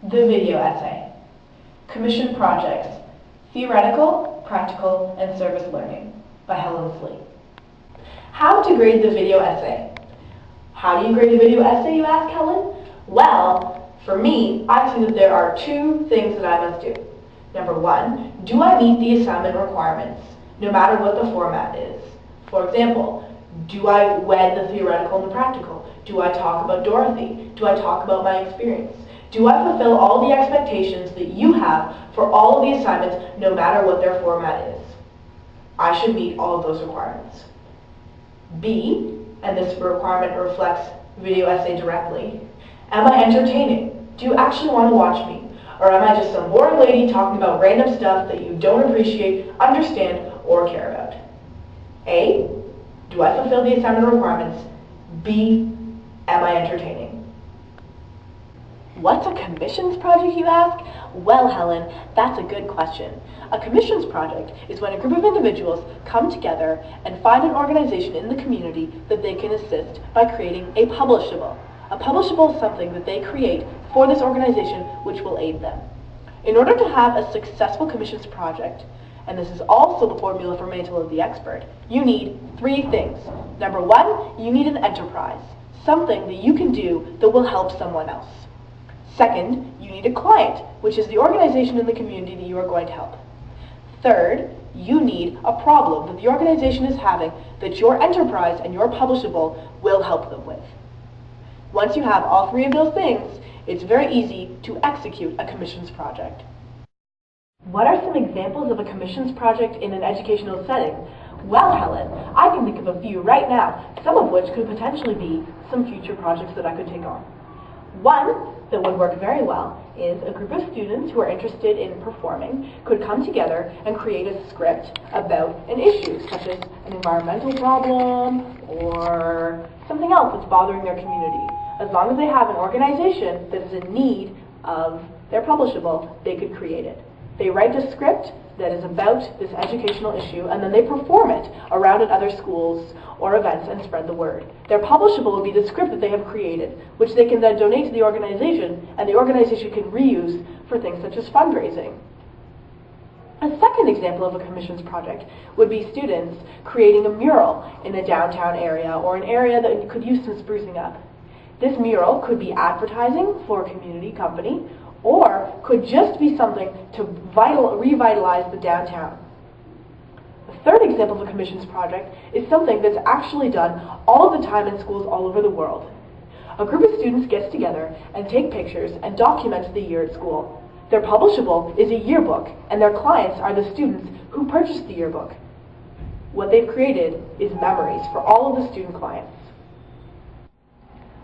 The video essay. Commission projects. Theoretical, practical, and service learning by Helen. How to grade the video essay. How do you grade a video essay, you ask, Helen? Well, for me, I see that there are two things that I must do. Number one, do I meet the assignment requirements, no matter what the format is? For example, do I wed the theoretical and the practical? Do I talk about Dorothy? Do I talk about my experience? Do I fulfill all the expectations that you have for all of the assignments, no matter what their format is? I should meet all of those requirements. B, and this requirement reflects video essay directly, am I entertaining? Do you actually want to watch me? Or am I just some boring lady talking about random stuff that you don't appreciate, understand, or care about? A, do I fulfill the assignment requirements? B, am I entertaining? What's a commissions project, you ask? Well, Helen, that's a good question. A commissions project is when a group of individuals come together and find an organization in the community that they can assist by creating a publishable. A publishable is something that they create for this organization which will aid them. In order to have a successful commissions project, and this is also the formula for Mantle of the Expert, you need three things. Number one, you need an enterprise, something that you can do that will help someone else. Second, you need a client, which is the organization in the community that you are going to help. Third, you need a problem that the organization is having that your enterprise and your publishable will help them with. Once you have all three of those things, it's very easy to execute a commissions project. What are some examples of a commissions project in an educational setting? Well, Helen, I can think of a few right now, some of which could potentially be some future projects that I could take on. One that would work very well is a group of students who are interested in performing could come together and create a script about an issue, such as an environmental problem or something else that's bothering their community. As long as they have an organization that's in need of their publishable, they could create it. They write a script that is about this educational issue, and then they perform it around at other schools or events and spread the word. Their publishable would be the script that they have created, which they can then donate to the organization, and the organization can reuse for things such as fundraising. A second example of a commissions project would be students creating a mural in a downtown area or an area that could use some sprucing up. This mural could be advertising for a community company, or could just be something to revitalize the downtown. The third example of a commissions project is something that's actually done all of the time in schools all over the world. A group of students gets together and take pictures and documents the year at school. Their publishable is a yearbook, and their clients are the students who purchased the yearbook. What they've created is memories for all of the student clients.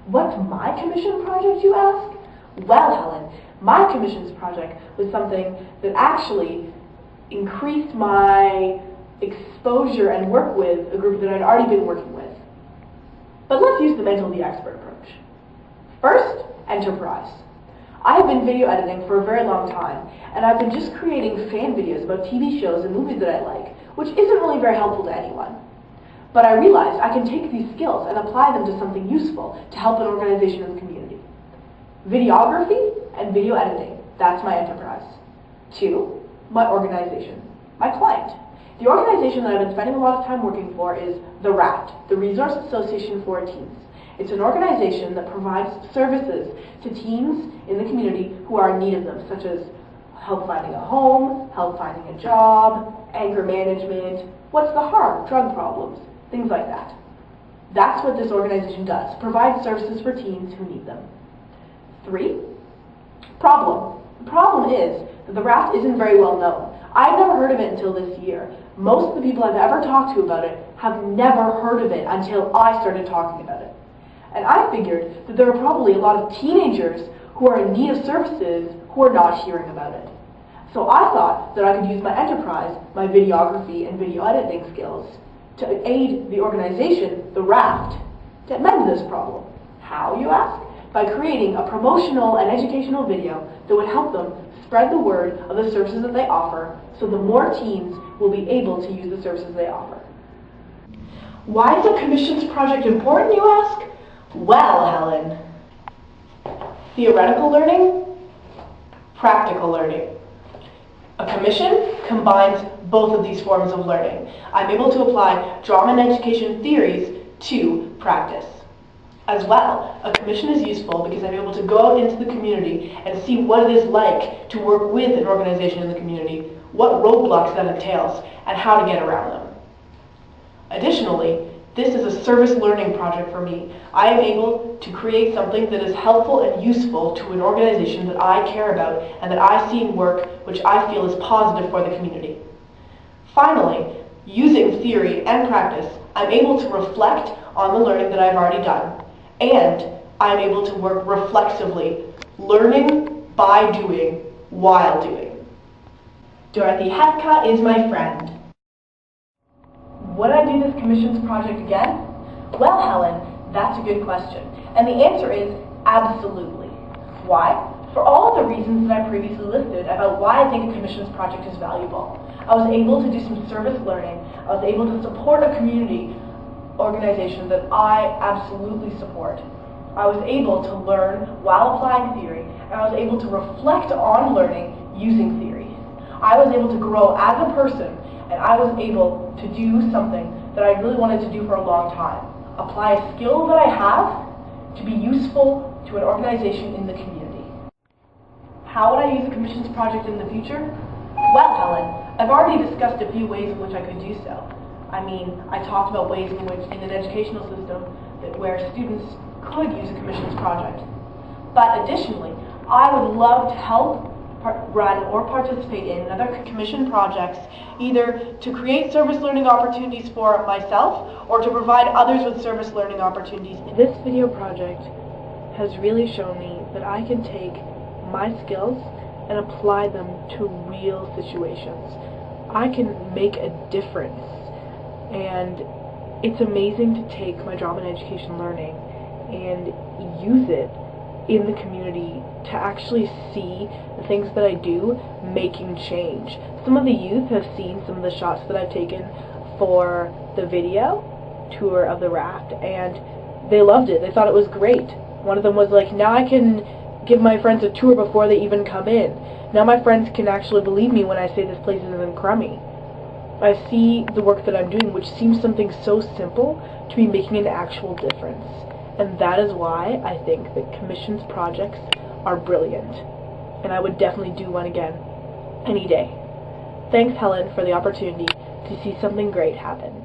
What's my commission project, you ask? Well, Helen, my commissions project was something that actually increased my exposure and work with a group that I'd already been working with. But let's use the Mantle of the Expert approach. First, enterprise. I've been video editing for a very long time, and I've been just creating fan videos about TV shows and movies that I like, which isn't really very helpful to anyone. But I realized I can take these skills and apply them to something useful to help an organization in the community. Videography and video editing, that's my enterprise. Two, my organization, my client. The organization that I've been spending a lot of time working for is the RAT, the Resource Association for Teens. It's an organization that provides services to teens in the community who are in need of them, such as help finding a home, help finding a job, anger management, what's the harm, drug problems, things like that. That's what this organization does, provide services for teens who need them. Three, problem. The problem is that the RAT isn't very well known. I've never heard of it until this year. Most of the people I've ever talked to about it have never heard of it until I started talking about it. And I figured that there are probably a lot of teenagers who are in need of services who are not hearing about it. So I thought that I could use my enterprise, my videography and video editing skills, to aid the organization, the RAFT, to amend this problem. How, you ask? By creating a promotional and educational video that would help them spread the word of the services that they offer, so the more teens will be able to use the services they offer. Why is a commissions project important, you ask? Well, Helen, theoretical learning Practical learning. A commission combines both of these forms of learning. I'm able to apply drama and education theories to practice. As well, a commission is useful because I'm able to go out into the community and see what it is like to work with an organization in the community, what roadblocks that entails, and how to get around them. Additionally, this is a service learning project for me. I am able to create something that is helpful and useful to an organization that I care about and that I see in work which I feel is positive for the community. Finally, using theory and practice, I'm able to reflect on the learning that I've already done, and I'm able to work reflexively, learning by doing while doing. Dorothy Hetka is my friend. Would I do this commissions project again? Well, Helen, that's a good question. And the answer is absolutely. Why? For all of the reasons that I previously listed about why I think a commissions project is valuable. I was able to do some service learning. I was able to support a community organization that I absolutely support. I was able to learn while applying theory, and I was able to reflect on learning using theory. I was able to grow as a person, and I was able to do something that I really wanted to do for a long time. Apply a skill that I have to be useful to an organization in the community. How would I use a commissions project in the future? Well, Helen, I've already discussed a few ways in which I could do so. I talked about ways in which, in an educational system, where students could use a commissions project. But additionally, I would love to help run or participate in other commission projects, either to create service learning opportunities for myself or to provide others with service learning opportunities. This video project has really shown me that I can take my skills and apply them to real situations. I can make a difference. And it's amazing to take my drama and education learning and use it in the community to actually see the things that I do making change. Some of the youth have seen some of the shots that I've taken for the video tour of the raft, and they loved it. They thought it was great. One of them was like, now I can give my friends a tour before they even come in. Now my friends can actually believe me when I say this place isn't crummy. I see the work that I'm doing, which seems something so simple, to be making an actual difference. And that is why I think that commissions projects are brilliant. And I would definitely do one again, any day. Thanks, Helen, for the opportunity to see something great happen.